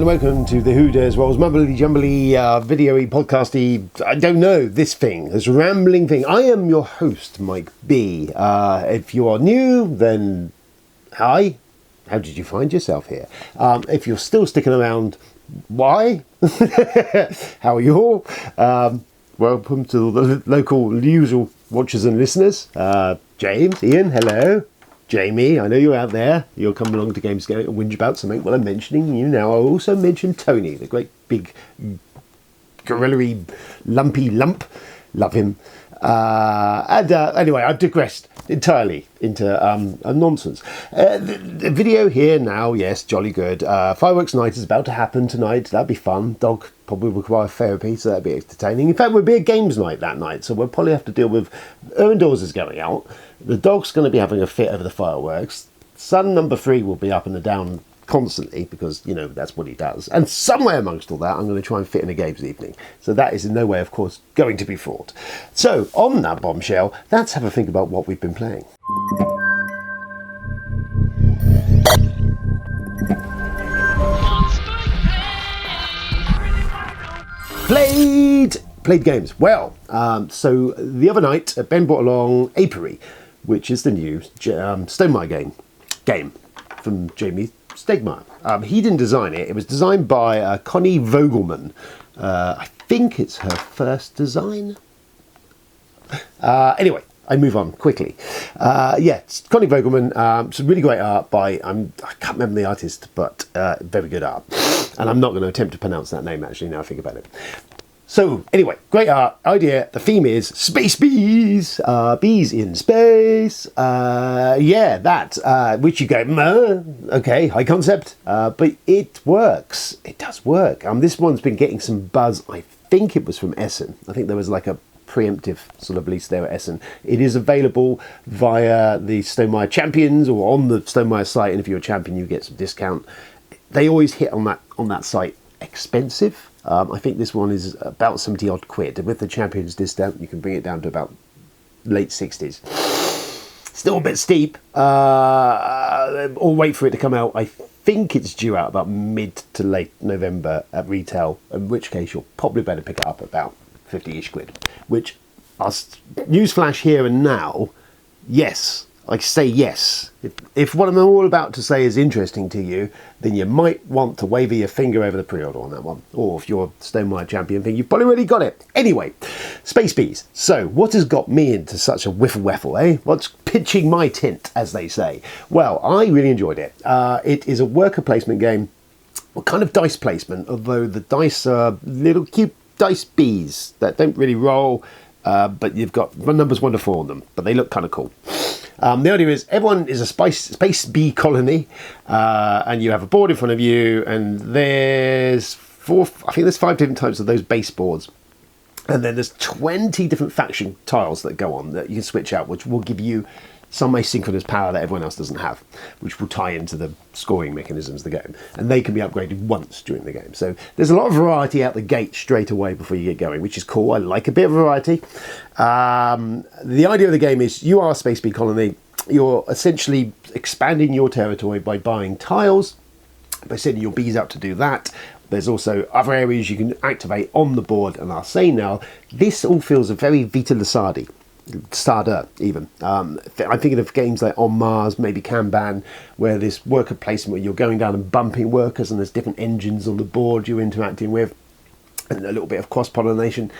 welcome to the Who Dares Rolls mumbly jumbly video-y podcasty, I don't know, this rambling thing. I am your host, Mike B. If you are new, then hi. How did you find yourself here? If you're still sticking around, why? How are you all? Welcome to the local usual watchers and listeners. James, Ian, hello. Jamie, I know you're out there. You'll come along to Games Go and whinge about something. Well, I'm mentioning you now. I'll also mention Tony, the great big gorilla-y lumpy lump. Love him. Anyway, I've digressed entirely into nonsense. The video here now, yes, jolly good. Fireworks night is about to happen tonight. That'd be fun. Dog probably require therapy, so that'd be entertaining. In fact, we'll be a games night that night, so we'll probably have to deal with Erwin Dawes is going out. The dog's going to be having a fit over the fireworks. Son number 3 will be up and down constantly because, you know, that's what he does. And somewhere amongst all that, I'm going to try and fit in a games evening. So that is in no way, of course, going to be fraught. So, on that bombshell, let's have a think about what we've been playing. Played games. Well, so the other night, Ben brought along Apiary, which is the new Stonemaier game from Jamie Stonemaier. He didn't design it. It was designed by Connie Vogelman. I think it's her first design. Anyway, I move on quickly. It's Connie Vogelman. Some really great art by, I can't remember the artist, but very good art. And I'm not going to attempt to pronounce that name, actually, now I think about it. So, anyway, great art, idea. The theme is space bees, bees in space. Which you go, okay, high concept, but it works. It does work. This one's been getting some buzz. I think it was from Essen. I think there was like a preemptive sort of release there at Essen. It is available via the Stonemaier Champions or on the Stonemaier site, and if you're a champion, you get some discount. They always hit on that site expensive. I think this one is about 70 odd quid. And with the Champions discount, you can bring it down to about late 60s. Still a bit steep. Or wait for it to come out. I think it's due out about mid to late November at retail, in which case you'll probably better pick it up about 50-ish quid. Which, newsflash here and now, yes. I say yes. If what I'm all about to say is interesting to you, then you might want to wave your finger over the pre-order on that one. Or if you're a Stonemaier champion thing, you've probably already got it. Anyway, Space Bees. So, what has got me into such a whiffle-waffle, eh? What's pitching my tent, as they say? Well, I really enjoyed it. It is a worker placement game, well, kind of dice placement, although the dice are little cute dice bees that don't really roll, but you've got numbers 1 to 4 on them, but they look kind of cool. The idea is everyone is a space bee colony, and you have a board in front of you, and there's 5 different types of those base boards. And then there's 20 different faction tiles that go on that you can switch out, which will give you some asynchronous power that everyone else doesn't have, which will tie into the scoring mechanisms of the game. And they can be upgraded once during the game. So there's a lot of variety out the gate straight away before you get going, which is cool. I like a bit of variety. The idea of the game is you are a space bee colony. You're essentially expanding your territory by buying tiles, by sending your bees out to do that. There's also other areas you can activate on the board. And I'll say now, this all feels a very Vita Lasardi. Starter even. I'm thinking of games like On Mars, maybe Kanban, where this worker placement where you're going down and bumping workers and there's different engines on the board you're interacting with and a little bit of cross-pollination.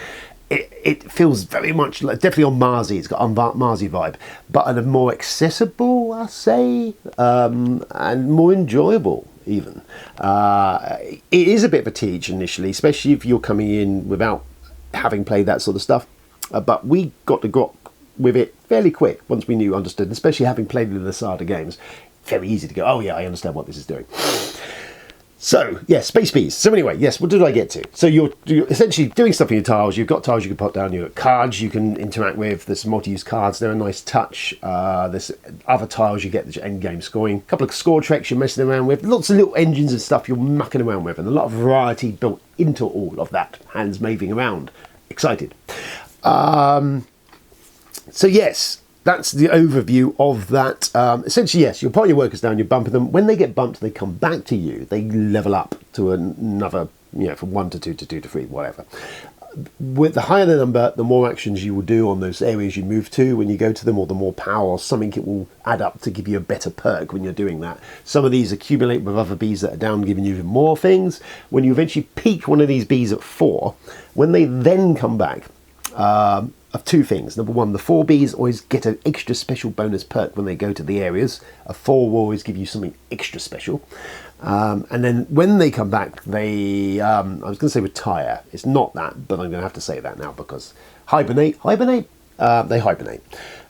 It feels very much like, definitely on Marsy, it's got a Marsy vibe, but a more accessible, I'll say, and more enjoyable even. It is a bit of a teach initially, especially if you're coming in without having played that sort of stuff. But we got to grok with it fairly quick once we understood, especially having played the Lasarda games. Very easy to go, oh yeah, I understand what this is doing. So, yes, Space Bees. So anyway, yes, what did I get to? So you're essentially doing stuff in your tiles. You've got tiles you can put down. You've got cards you can interact with. There's some multi-use cards. They're a nice touch. There's other tiles you get the end game scoring. A couple of score treks you're messing around with. Lots of little engines and stuff you're mucking around with. And a lot of variety built into all of that. Hands moving around. Excited. So yes, that's the overview of that. Essentially, yes, you'll put your workers down, you're bumping them. When they get bumped, they come back to you. They level up to another, from 1 to 2 to 2 to 3, whatever. With the higher the number, the more actions you will do on those areas you move to when you go to them, or the more power or something it will add up to give you a better perk when you're doing that. Some of these accumulate with other bees that are down, giving you even more things. When you eventually peak one of these bees at 4, when they then come back, of 2 things. Number 1, the 4 bees always get an extra special bonus perk when they go to the areas. A 4 will always give you something extra special. And then when they come back, they, I was going to say retire. It's not that, but I'm going to have to say that now because hibernate, they hibernate.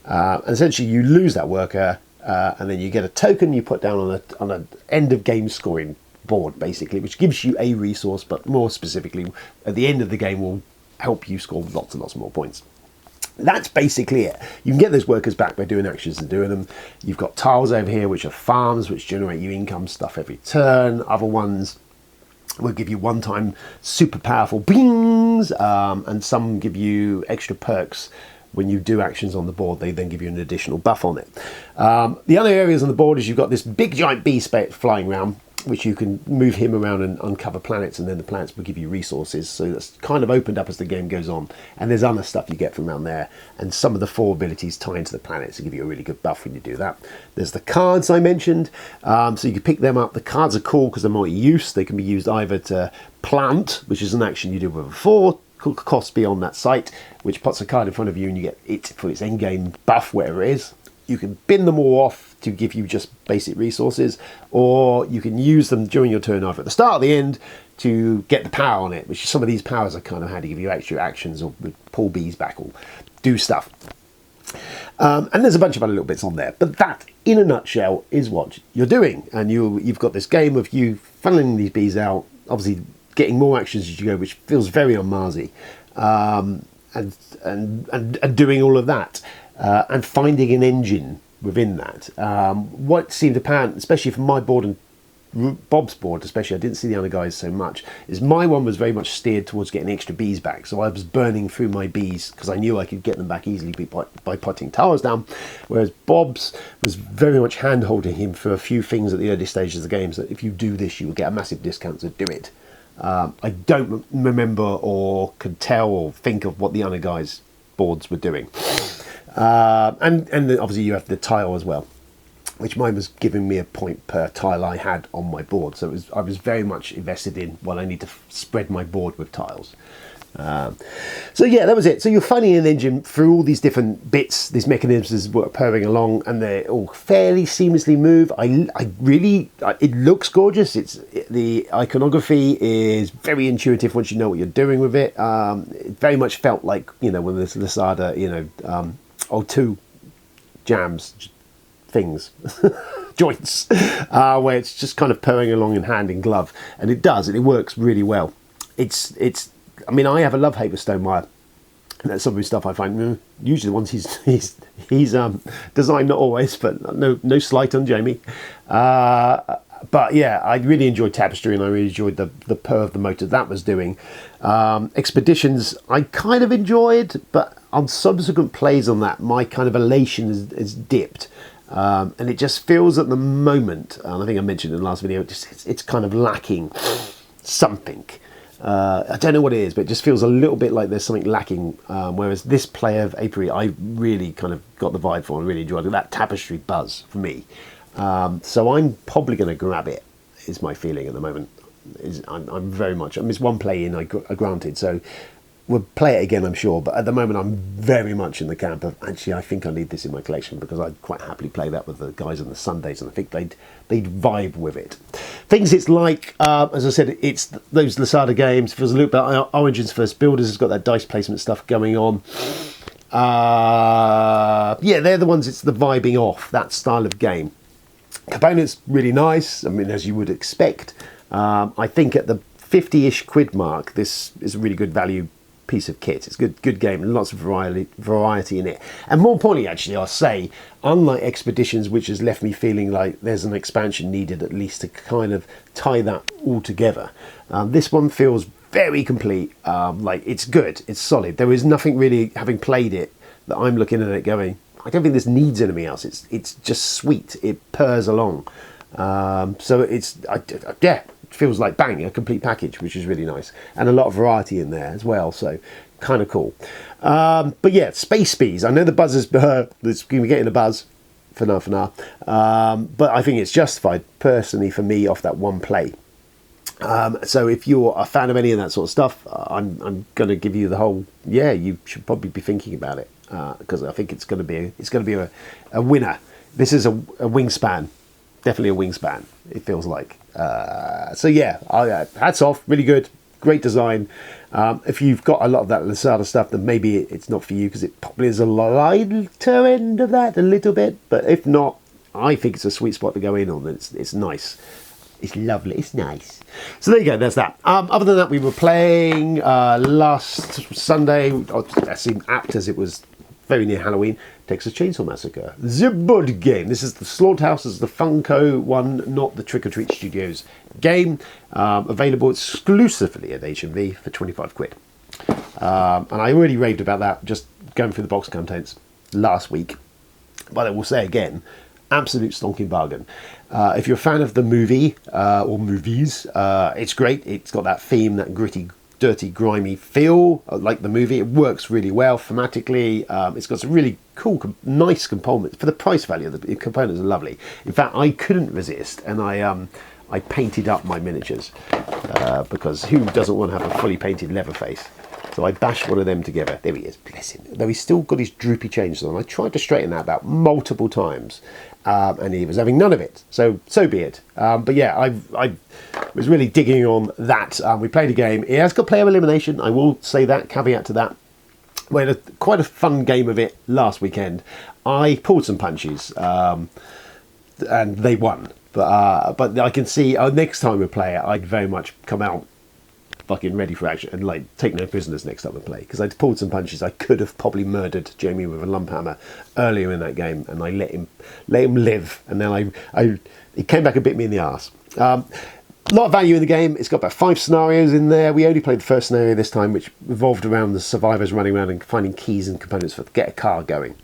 And essentially you lose that worker, and then you get a token you put down on an end of game scoring board, basically, which gives you a resource, but more specifically, at the end of the game will help you score lots and lots more points. That's basically it. You can get those workers back by doing actions and doing them. You've got tiles over here, which are farms, which generate you income stuff every turn. Other ones will give you one-time super powerful bings, and some give you extra perks when you do actions on the board. They then give you an additional buff on it. The other areas on the board is you've got this big giant bee flying around, which you can move him around and uncover planets, and then the planets will give you resources. So that's kind of opened up as the game goes on. And there's other stuff you get from around there, and some of the 4 abilities tie into the planets to give you a really good buff when you do that. There's the cards I mentioned, so you can pick them up. The cards are cool because they're multi-use. They can be used either to plant, which is an action you do with a 4 cost beyond that site, which puts a card in front of you and you get it for its endgame buff, whatever it is. You can bin them all off to give you just basic resources, or you can use them during your turn, either at the start or the end, to get the power on it, which some of these powers are kind of how to give you extra actions, or pull bees back, or do stuff. And there's a bunch of other little bits on there, but that, in a nutshell, is what you're doing. And you've got this game of you funneling these bees out, obviously getting more actions as you go, which feels very on Marsy, and doing all of that, and finding an engine within that. What seemed apparent, especially from my board and Bob's board especially, I didn't see the other guys so much, is my one was very much steered towards getting extra bees back. So I was burning through my bees because I knew I could get them back easily by putting towers down, whereas Bob's was very much hand-holding him for a few things at the early stages of the game, so if you do this you will get a massive discount to do it. I don't remember or could tell or think of what the other guys' boards were doing. And then obviously you have the tile as well, which mine was giving me a point per tile I had on my board. So I was very much invested in, well, I need to spread my board with tiles. So yeah, that was it. So you're finding an engine through all these different bits, these mechanisms were purring along, and they all fairly seamlessly move. It looks gorgeous. The iconography is very intuitive once you know what you're doing with it. It very much felt like, when there's Lasada, O2 jams things, joints, where it's just kind of purring along in hand in glove, and it does, and it works really well. I mean, I have a love-hate with Stonemaier, and that's some of his stuff I find, usually the ones he's designed, not always, but no slight on Jamie. But yeah, I really enjoyed Tapestry, and I really enjoyed the purr of the motor that was doing. Expeditions, I kind of enjoyed, but on subsequent plays on that, my kind of elation is dipped. And it just feels at the moment, and I think I mentioned in the last video, it's kind of lacking something. I don't know what it is, but it just feels a little bit like there's something lacking. Whereas this play of Apiary, I really kind of got the vibe for and really enjoyed it. That Tapestry buzz for me. So I'm probably going to grab it, is my feeling at the moment. I'm very much, it's one play in, I granted, so we'll play it again, I'm sure, but at the moment I'm very much in the camp of, actually, I think I need this in my collection, because I'd quite happily play that with the guys on the Sundays, and I think they'd vibe with it. Things it's like, as I said, it's those Lasada games, feels a little bit like Origins First Builders, has got that dice placement stuff going on. Yeah, they're the ones, it's the vibing off, that style of game. Components, really nice, I mean, as you would expect. I think at the 50-ish quid mark, this is a really good value piece of kit. It's a good game, lots of variety in it. And more importantly, actually, I'll say, unlike Expeditions, which has left me feeling like there's an expansion needed at least to kind of tie that all together, this one feels very complete. Like, it's good, it's solid. There is nothing really, having played it, that I'm looking at it going, I don't think this needs anything else. It's just sweet. It purrs along. So it's, yeah, feels like bang, a complete package, which is really nice, and a lot of variety in there as well. So kind of cool. But yeah, Space Bees. I know the buzz is going to be getting a buzz for now. But I think it's justified personally for me off that one play. So if you're a fan of any of that sort of stuff, I'm going to give you the whole. Yeah, you should probably be thinking about it because I think it's going to be a winner. This is a wingspan, definitely a wingspan. It feels like. So yeah, hats off, really good, great design. If you've got a lot of that Lasada stuff, then maybe it's not for you because it probably is a lighter end of that a little bit. But if not, I think it's a sweet spot to go in on. It's nice. It's lovely. It's nice. So there you go. There's that. Other than that, we were playing last Sunday. That seemed apt as it was very near Halloween. Texas Chainsaw Massacre, the board game. This is the Slaughterhouse, is the Funko one, not the Trick or Treat Studios game. Available exclusively at HMV for 25 quid. And I already raved about that just going through the box contents last week. But I will say again, absolute stonking bargain. If you're a fan of the movie or movies, it's great. It's got that theme, that gritty, dirty, grimy feel like the movie. It works really well thematically. It's got some really cool, nice components for the price value. The components are lovely. In fact, I couldn't resist, and I painted up my miniatures because who doesn't want to have a fully painted Leatherface? So I bashed one of them together. There he is, bless him. Though he's still got his droopy chainsaw on. I tried to straighten that about multiple times, and he was having none of it. So be it. But yeah, I was really digging on that. We played a game. It has got player elimination. I will say that, caveat to that. We had quite a fun game of it last weekend. I pulled some punches, and they won. But I can see next time we play it, I'd very much come out fucking ready for action and like take no prisoners next time we play, because I'd pulled some punches. I could have probably murdered Jamie with a lump hammer earlier in that game, and I let him live, and then he came back and bit me in the arse. A lot of value in the game. It's got about 5 scenarios in there. We only played the first scenario this time, which revolved around the survivors running around and finding keys and components for get a car going.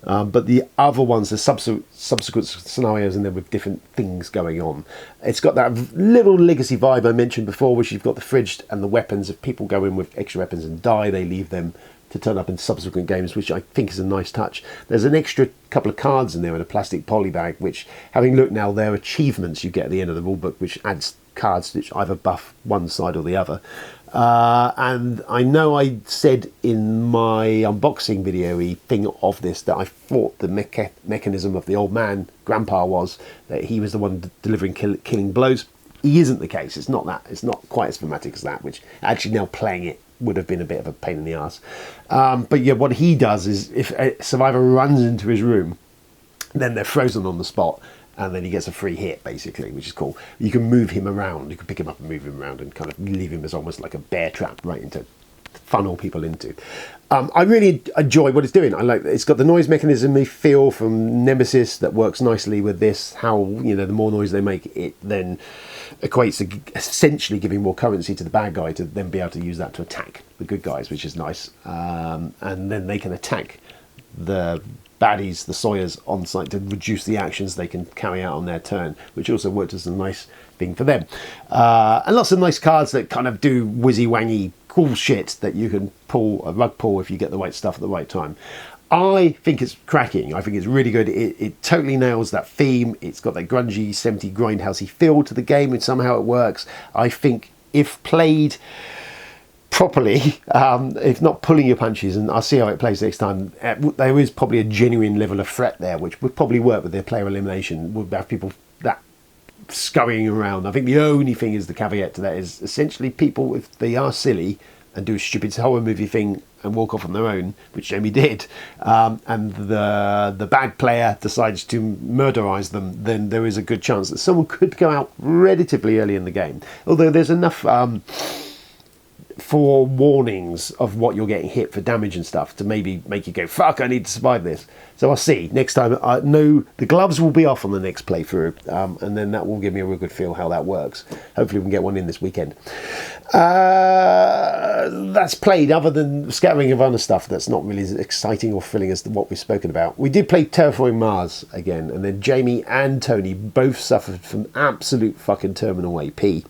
But the other ones, the subsequent scenarios in there with different things going on. It's got that little legacy vibe I mentioned before, which you've got the fridge and the weapons. If people go in with extra weapons and die, they leave them to turn up in subsequent games, which I think is a nice touch. There's an extra couple of cards in there in a plastic poly bag, which, having looked now, they're achievements you get at the end of the rulebook, which adds cards which either buff one side or the other. And I know I said in my unboxing video thing of this that I thought the mechanism of the old man grandpa was that he was the one delivering killing blows. He isn't the case. It's not that. It's not quite as dramatic as that, which actually now playing it would have been a bit of a pain in the ass. But yeah, what he does is if a survivor runs into his room, then they're frozen on the spot, and then he gets a free hit, basically, which is cool. You can move him around. You can pick him up and move him around and kind of leave him as almost like a bear trap right into funnel people into. I really enjoy what it's doing. I like it's got the noise mechanism feel from Nemesis that works nicely with this. How, the more noise they make, it then equates to essentially giving more currency to the bad guy to then be able to use that to attack the good guys, which is nice. And then they can attack the baddies, the Sawyers, on site to reduce the actions they can carry out on their turn, which also worked as a nice thing for them. And lots of nice cards that kind of do whizzy-wangy cool shit that you can pull, a rug pull, if you get the right stuff at the right time. I think it's cracking. I think it's really good. It totally nails that theme. It's got that grungy, 70 grindhousey feel to the game, and somehow it works. I think if played properly, if not pulling your punches, and I'll see how it plays next time, there is probably a genuine level of threat there, which would probably work with their player elimination, would have people that scurrying around. I think the only thing is the caveat to that is essentially people, if they are silly and do a stupid horror movie thing and walk off on their own, which Jamie did, and the bad player decides to murderize them, then there is a good chance that someone could go out relatively early in the game. Although there's enough for warnings of what you're getting hit for damage and stuff to maybe make you go, fuck, I need to survive this. So I'll see next time. I know the gloves will be off on the next playthrough, and then that will give me a real good feel how that works. Hopefully we can get one in this weekend. That's played, other than scattering of other stuff that's not really as exciting or thrilling as what we've spoken about. We did play Terraforming Mars again, and then Jamie and Tony both suffered from absolute fucking terminal AP.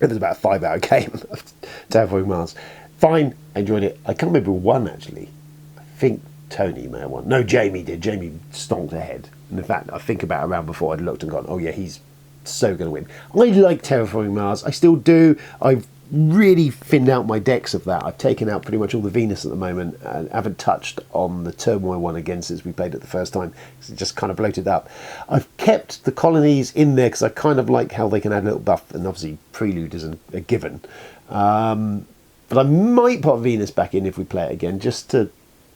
It was about a 5-hour game of Terraforming Mars. Fine, I enjoyed it. I can't remember who won, actually. I think Tony may have won. No, Jamie did. Jamie stonked ahead. And in fact, I think about a round before I'd looked and gone, oh yeah, he's so going to win. I like Terraforming Mars. I still do. I've really thinned out my decks of that. I've taken out pretty much all the Venus at the moment and haven't touched on the Turmoil one again since we played it the first time, because it just kind of bloated up. I've kept the colonies in there because I kind of like how they can add a little buff, and obviously Prelude isn't a given. But I might put Venus back in if we play it again, just to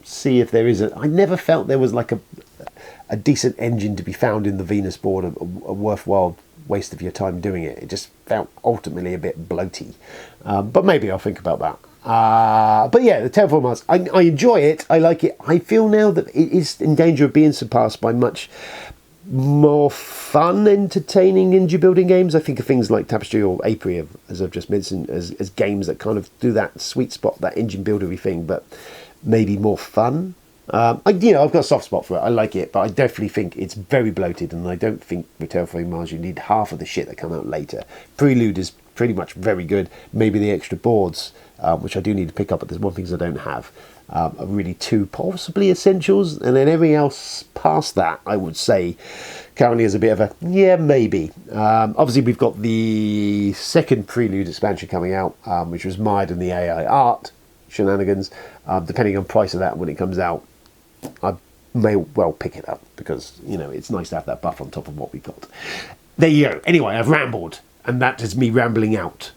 see if there is I never felt there was like a decent engine to be found in the Venus board, a worthwhile waste of your time doing it. It just felt ultimately a bit bloaty, but maybe I'll think about that. But yeah, the Terraforming Mars, I enjoy it. I like it. I feel now that it is in danger of being surpassed by much more fun, entertaining engine building games. I think of things like Tapestry or Apiary, as I've just mentioned, as games that kind of do that sweet spot, that engine buildery thing, but maybe more fun. I've got a soft spot for it. I like it, but I definitely think it's very bloated, and I don't think with Terraforming Mars you need half of the shit that come out later. Prelude is pretty much very good. Maybe the extra boards, which I do need to pick up, but there's one thing I don't have, are really two possibly essentials, and then everything else past that, I would say, currently is a bit of a, yeah, maybe. Obviously, we've got the second Prelude expansion coming out, which was mired in the AI art shenanigans. Depending on price of that when it comes out, I may well pick it up, because it's nice to have that buff on top of what we've got. There you go. Anyway, I've rambled, and that is me rambling out.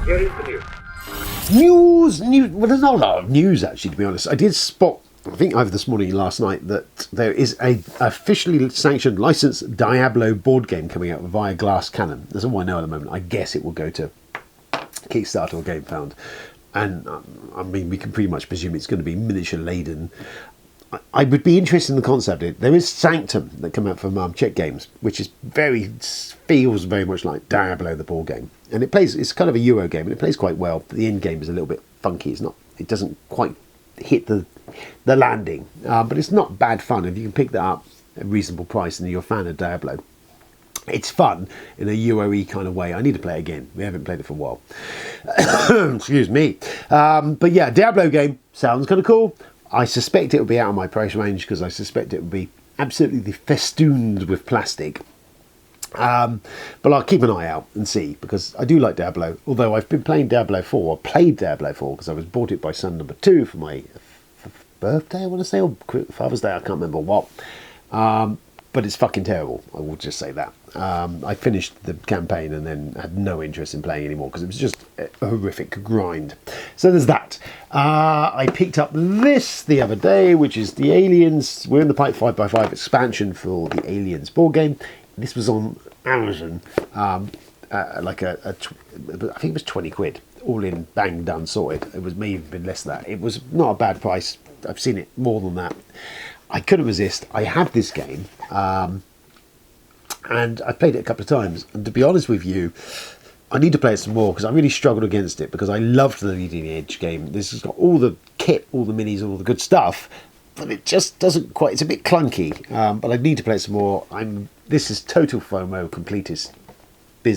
Here is the news. News. Well, there's not a lot of news, actually, to be honest. I did spot, I think either this morning or last night, that there is a officially sanctioned licensed Diablo board game coming out via Glass Cannon. That's all I know at the moment. I guess it will go to Kickstarter or GameFound. And I mean, we can pretty much presume it's going to be miniature laden. I would be interested in the concept. There is Sanctum that come out from Czech Games, which is feels very much like Diablo the board game, and it's kind of a Euro game, and it plays quite well. The end game is a little bit funky. It doesn't quite hit the landing, but it's not bad fun. If you can pick that up at a reasonable price and you're a fan of Diablo, it's fun in a Euro-y kind of way. I need to play it again. We haven't played it for a while. Excuse me. But yeah, Diablo game sounds kind of cool. I suspect it will be out of my price range, because I suspect it will be absolutely festooned with plastic. But I'll keep an eye out and see, because I do like Diablo. Although I've been playing Diablo 4, or played Diablo 4, because I was bought it by son number 2 for my birthday, I want to say, or Father's Day, I can't remember what. But it's fucking terrible, I will just say that. I finished the campaign and then had no interest in playing anymore, because it was just a horrific grind. So there's that. I picked up this the other day, which is the Aliens. We're in the Pipe 5x5 expansion for the Aliens board game. This was on Amazon, I think it was 20 quid, all in, bang, done, sorted. It was maybe even less than that. It was not a bad price. I've seen it more than that. I couldn't resist. I have this game, and I played it a couple of times. And to be honest with you, I need to play it some more, because I really struggled against it, because I loved the Leading Edge game. This has got all the kit, all the minis, all the good stuff, but it just doesn't quite. It's a bit clunky, but I need to play it some more. This is total FOMO, completist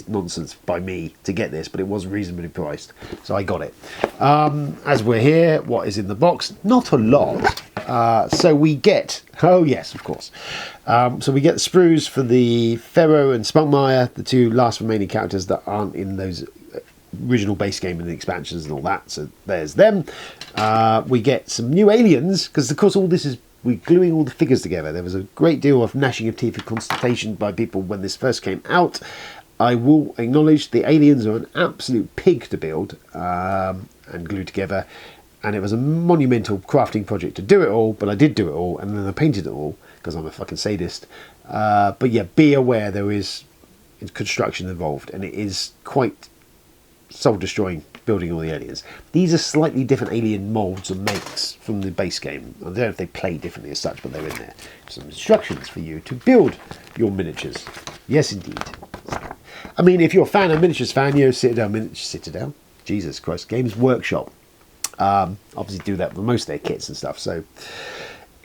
nonsense by me to get this, but it was reasonably priced, so I got it. As we're here, what is in the box? Not a lot. So we get, oh yes, of course. So we get the sprues for the Pharaoh and Stonemaier, the two last remaining characters that aren't in those original base game and the expansions and all that. So there's them. We get some new aliens, because of course all this is, we're gluing all the figures together. There was a great deal of gnashing of teeth and consternation by people when this first came out. I will acknowledge the aliens are an absolute pig to build and glue together, and it was a monumental crafting project to do it all, but I did do it all, and then I painted it all, because I'm a fucking sadist. But yeah, be aware there is construction involved, and it is quite soul-destroying building all the aliens. These are slightly different alien molds and makes from the base game. I don't know if they play differently as such, but they're in there. Some instructions for you to build your miniatures. Yes, indeed. I mean, if you're a fan of miniatures Citadel, Jesus Christ, Games Workshop, obviously do that with most of their kits and stuff. So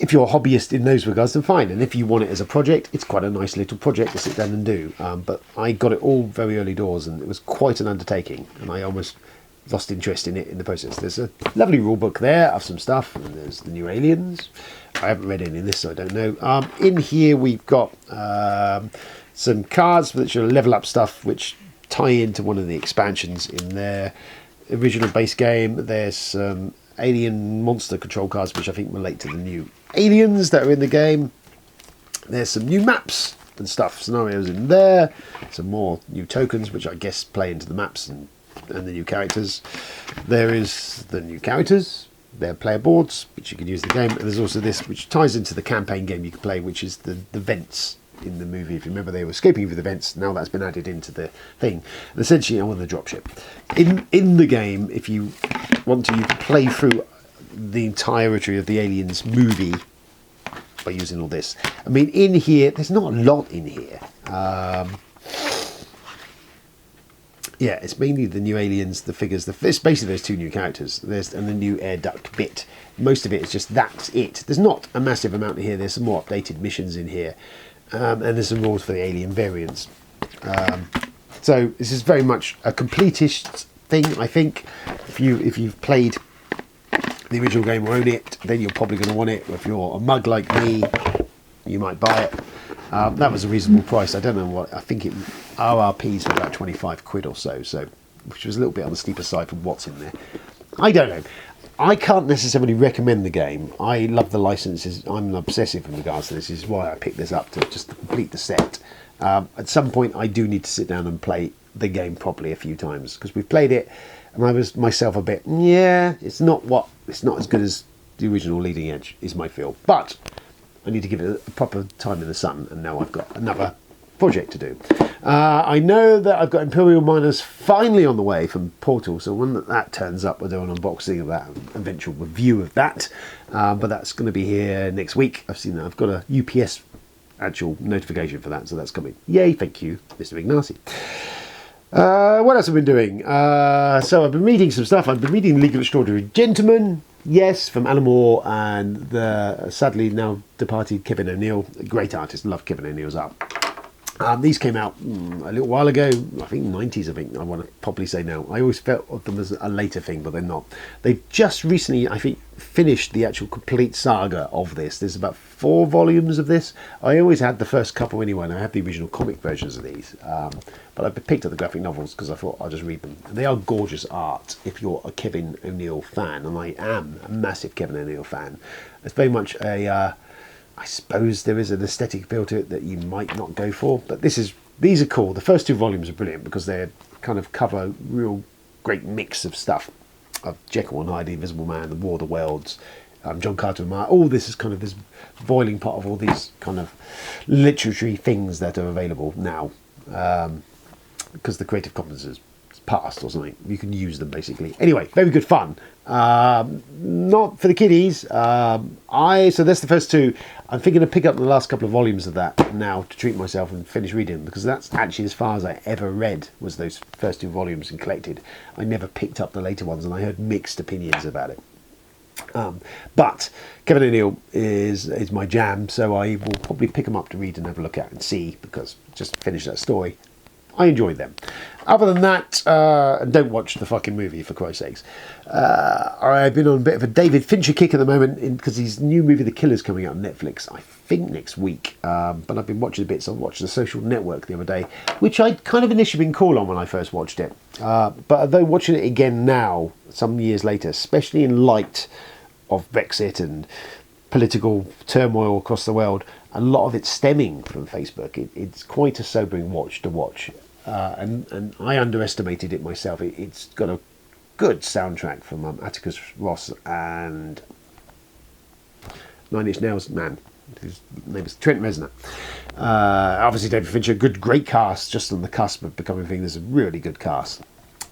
if you're a hobbyist in those regards, then fine. And if you want it as a project, it's quite a nice little project to sit down and do. But I got it all very early doors, and it was quite an undertaking, and I almost lost interest in it in the process. There's a lovely rule book there of some stuff, and there's the new aliens. I haven't read any of this, so I don't know. In here we've got some cards which are level up stuff, which tie into one of the expansions in their original base game. There's some alien monster control cards which I think relate to the new aliens that are in the game. There's some new maps and stuff, scenarios in there. Some more new tokens which I guess play into the maps and the new characters. There is the new characters, their player boards which you can use in the game, and there's also this which ties into the campaign game you can play, which is the vents in the movie. If you remember, they were escaping through the vents. Now that's been added into the thing, and essentially on the dropship in the game, if you want to, you can play through the entirety of the Aliens movie by using all this. I mean, in here there's not a lot in here. Yeah, it's mainly the new aliens, the figures. It's basically those two new characters. And the new air duct bit. Most of it is just that's it. There's not a massive amount in here. There's some more updated missions in here, and there's some rules for the alien variants. So this is very much a completish thing, I think. If you've played the original game or own it, then you're probably going to want it. If you're a mug like me, you might buy it. That was a reasonable price. I don't know what, I think it RRP's for about 25 quid or so, which was a little bit on the steeper side for what's in there. I don't know. I can't necessarily recommend the game. I love the licenses. I'm obsessive in regards to this. This is why I picked this up, to just complete the set. At some point I do need to sit down and play the game properly a few times, because we've played it and I was myself a bit, it's not as good as the original Leading Edge is my feel, but I need to give it a proper time in the sun, and now I've got another project to do. I know that I've got Imperial Miners finally on the way from Portal, so when that turns up, we'll do an unboxing of that, eventual review of that, but that's going to be here next week. I've seen that. I've got a UPS actual notification for that, so that's coming. Yay, thank you, Mr. Ignacy. What else have I been doing? So I've been reading some stuff. I've been reading League of Extraordinary Gentlemen, yes, from Alan Moore and the sadly now departed Kevin O'Neill. Great artist, love Kevin O'Neill's art. These came out a little while ago, I think 90s, I want to probably say now. I always felt of them as a later thing, but they're not. They've just recently, I think, finished the actual complete saga of this. There's about 4 volumes of this. I always had the first couple anyway, and I have the original comic versions of these. But I've picked up the graphic novels because I thought I'll just read them. And they are gorgeous art if you're a Kevin O'Neill fan, and I am a massive Kevin O'Neill fan. It's very much a... I suppose there is an aesthetic feel to it that you might not go for, but these are cool. The first 2 volumes are brilliant because they kind of cover a real great mix of stuff, of Jekyll and Hyde, the Invisible Man, the War of the Worlds, John Carter and Mark. All this is kind of this boiling pot of all these kind of literary things that are available now, because the Creative Commons is passed or something. You can use them basically. Anyway, very good fun. Not for the kiddies. So that's the first 2. I'm thinking to pick up the last couple of volumes of that now to treat myself and finish reading them, because that's actually as far as I ever read was those first 2 volumes and collected. I never picked up the later ones, and I heard mixed opinions about it. But Kevin O'Neill is my jam, so I will probably pick them up to read and have a look at and see, because just finish that story. I enjoyed them. Other than that, don't watch the fucking movie, for Christ's sakes. I've been on a bit of a David Fincher kick at the moment, because his new movie The Killer's coming out on Netflix, I think next week. But I've been watching a bit, so I watched The Social Network the other day, which I'd kind of initially been cool on when I first watched it. But although watching it again now, some years later, especially in light of Brexit and political turmoil across the world, a lot of it's stemming from Facebook. It's quite a sobering watch to watch. And I underestimated it myself. It's got a good soundtrack from Atticus Ross and Nine Inch Nails man, whose name is Trent Reznor. Obviously David Fincher, great cast, just on the cusp of becoming a thing. There's a really good cast.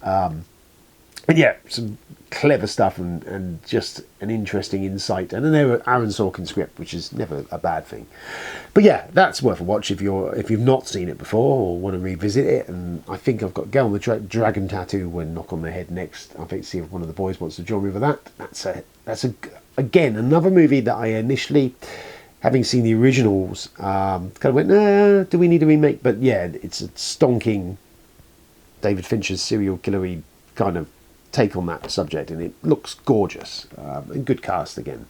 And yeah, some clever stuff and just an interesting insight. And then there were Aaron Sorkin script, which is never a bad thing. But yeah, that's worth a watch if you've not seen it before or want to revisit it. And I think I've got Girl on the Dragon tattoo when Knock on the Head next. I think see if one of the boys wants to join me with that. Again, another movie that I initially, having seen the originals, kind of went, nah, do we need a remake? But yeah, it's a stonking David Fincher's serial killery kind of take on that subject, and it looks gorgeous, and good cast again.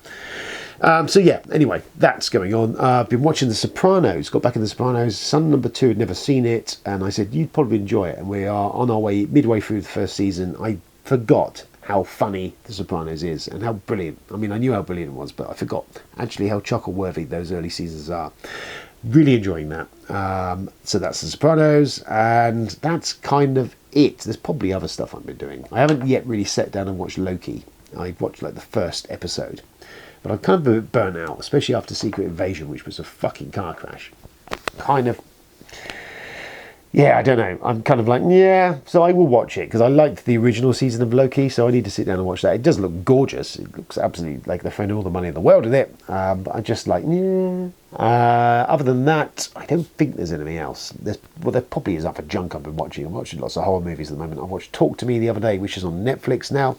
So yeah, anyway, that's going on. I've been watching The Sopranos, got back in The Sopranos. Son number 2 had never seen it, and I said, you'd probably enjoy it. And we are on our way, midway through the first season. I forgot how funny The Sopranos is and how brilliant. I mean, I knew how brilliant it was, but I forgot actually how chuckle-worthy those early seasons are. Really enjoying that. So that's The Sopranos, and that's kind of it. There's probably other stuff I've been doing. I haven't yet really sat down and watched Loki. I watched like the first episode, but I'm kind of a bit burnt out, especially after Secret Invasion, which was a fucking car crash. Kind of, yeah, I don't know. I'm kind of like, yeah, so I will watch it because I liked the original season of Loki, so I need to sit down and watch that. It does look gorgeous. It looks absolutely like they're throwing all the money in the world at it, but I just like, yeah. Other than that, I don't think there's anything else. There probably is other junk I've been watching. I'm watching lots of horror movies at the moment. I watched Talk to Me the other day, which is on Netflix now.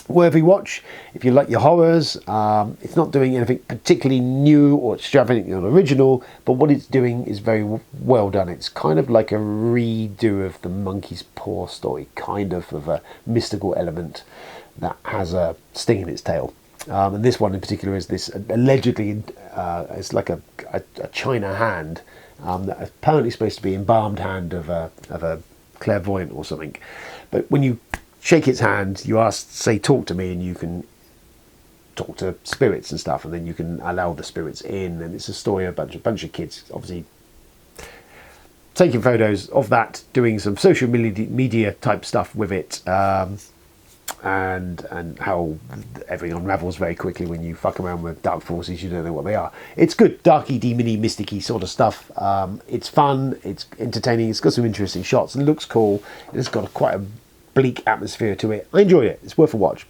Worthy watch if you like your horrors. It's not doing anything particularly new or extravagant or original, but what it's doing is very well done. It's kind of like a redo of the Monkey's Paw story, kind of a mystical element that has a sting in its tail. And this one in particular is this allegedly it's like a China hand that apparently supposed to be embalmed hand of a clairvoyant or something. But when you shake its hand, you say talk to me, and you can talk to spirits and stuff, and then you can allow the spirits in, and it's a story of a bunch of kids obviously taking photos of that, doing some social media type stuff with it, and how everything unravels very quickly when you fuck around with dark forces. You don't know what they are. It's good, darky, demony, mysticky sort of stuff. It's fun, it's entertaining, it's got some interesting shots, and looks cool. It's got quite a bleak atmosphere to it. I enjoyed it. It's worth a watch.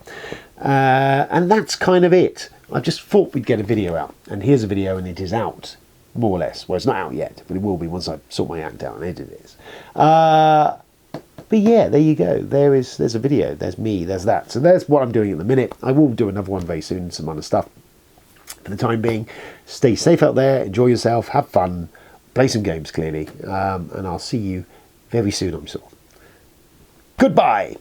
And that's kind of it. I just thought we'd get a video out, and here's a video, and it is out, more or less. Well, it's not out yet, but it will be once I sort my act out and edit it. But yeah, there you go. There's a video. There's me. There's that. So there's what I'm doing at the minute. I will do another one very soon, some other stuff. For the time being, stay safe out there. Enjoy yourself. Have fun. Play some games, clearly. And I'll see you very soon, I'm sure. Goodbye.